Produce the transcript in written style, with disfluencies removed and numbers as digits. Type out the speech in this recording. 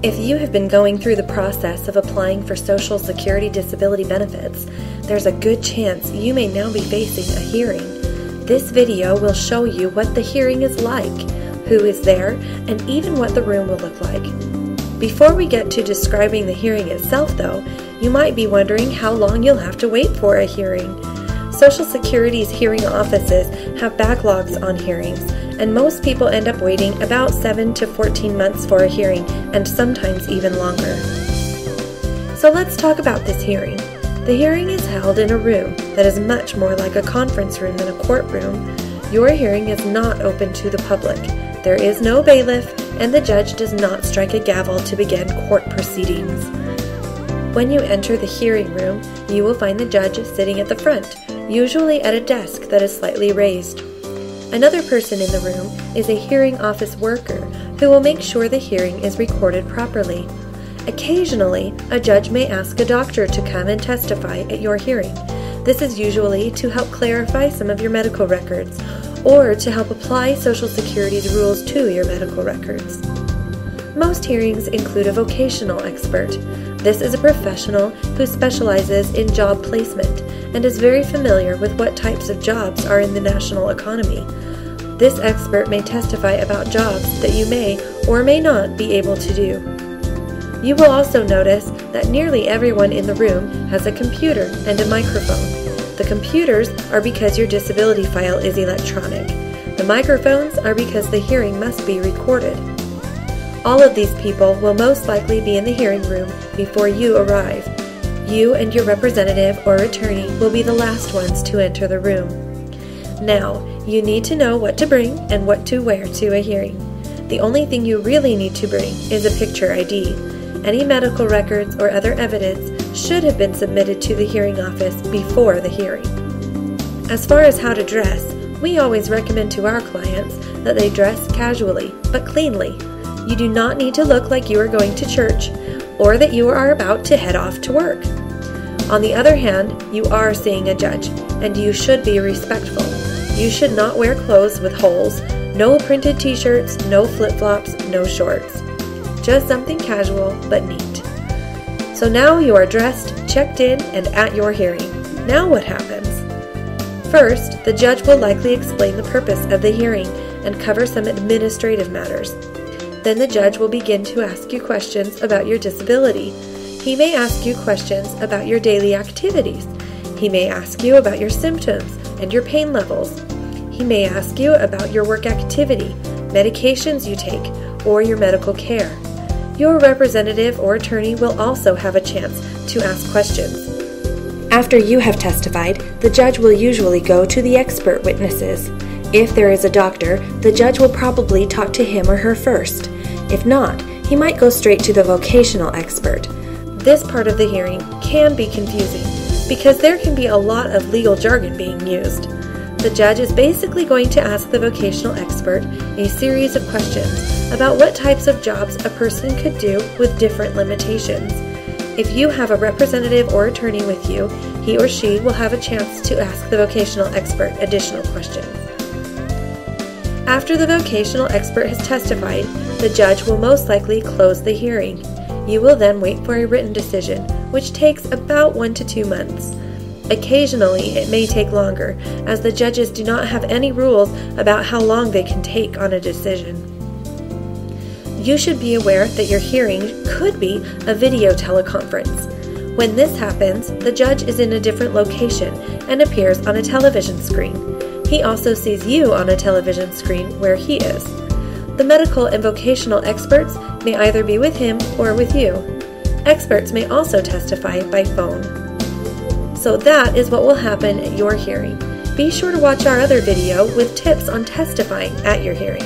If you have been going through the process of applying for Social Security disability benefits, there's a good chance you may now be facing a hearing. This video will show you what the hearing is like, who is there, and even what the room will look like. Before we get to describing the hearing itself, though, you might be wondering how long you'll have to wait for a hearing. Social Security's hearing offices have backlogs on hearings, and most people end up waiting about 7 to 14 months for a hearing, and sometimes even longer. So let's talk about this hearing. The hearing is held in a room that is much more like a conference room than a courtroom. Your hearing is not open to the public. There is no bailiff, and the judge does not strike a gavel to begin court proceedings. When you enter the hearing room, you will find the judge sitting at the front, usually at a desk that is slightly raised. Another person in the room is a hearing office worker who will make sure the hearing is recorded properly. Occasionally, a judge may ask a doctor to come and testify at your hearing. This is usually to help clarify some of your medical records or to help apply Social Security's rules to your medical records. Most hearings include a vocational expert. This is a professional who specializes in job placement and is very familiar with what types of jobs are in the national economy. This expert may testify about jobs that you may or may not be able to do. You will also notice that nearly everyone in the room has a computer and a microphone. The computers are because your disability file is electronic. The microphones are because the hearing must be recorded. All of these people will most likely be in the hearing room before you arrive. You and your representative or attorney will be the last ones to enter the room. Now, you need to know what to bring and what to wear to a hearing. The only thing you really need to bring is a picture ID. Any medical records or other evidence should have been submitted to the hearing office before the hearing. As far as how to dress, we always recommend to our clients that they dress casually but cleanly. You do not need to look like you are going to church or that you are about to head off to work. On the other hand, you are seeing a judge, and you should be respectful. You should not wear clothes with holes, no printed t-shirts, no flip-flops, no shorts. Just something casual but neat. So now you are dressed, checked in, and at your hearing. Now what happens? First, the judge will likely explain the purpose of the hearing and cover some administrative matters. Then the judge will begin to ask you questions about your disability. He may ask you questions about your daily activities. He may ask you about your symptoms and your pain levels. He may ask you about your work activity, medications you take, or your medical care. Your representative or attorney will also have a chance to ask questions. After you have testified, the judge will usually go to the expert witnesses. If there is a doctor, the judge will probably talk to him or her first. If not, he might go straight to the vocational expert. This part of the hearing can be confusing because there can be a lot of legal jargon being used. The judge is basically going to ask the vocational expert a series of questions about what types of jobs a person could do with different limitations. If you have a representative or attorney with you, he or she will have a chance to ask the vocational expert additional questions. After the vocational expert has testified, the judge will most likely close the hearing. You will then wait for a written decision, which takes about 1 to 2 months. Occasionally, it may take longer, as the judges do not have any rules about how long they can take on a decision. You should be aware that your hearing could be a video teleconference. When this happens, the judge is in a different location and appears on a television screen. He also sees you on a television screen where he is. The medical and vocational experts may either be with him or with you. Experts may also testify by phone. So that is what will happen at your hearing. Be sure to watch our other video with tips on testifying at your hearing.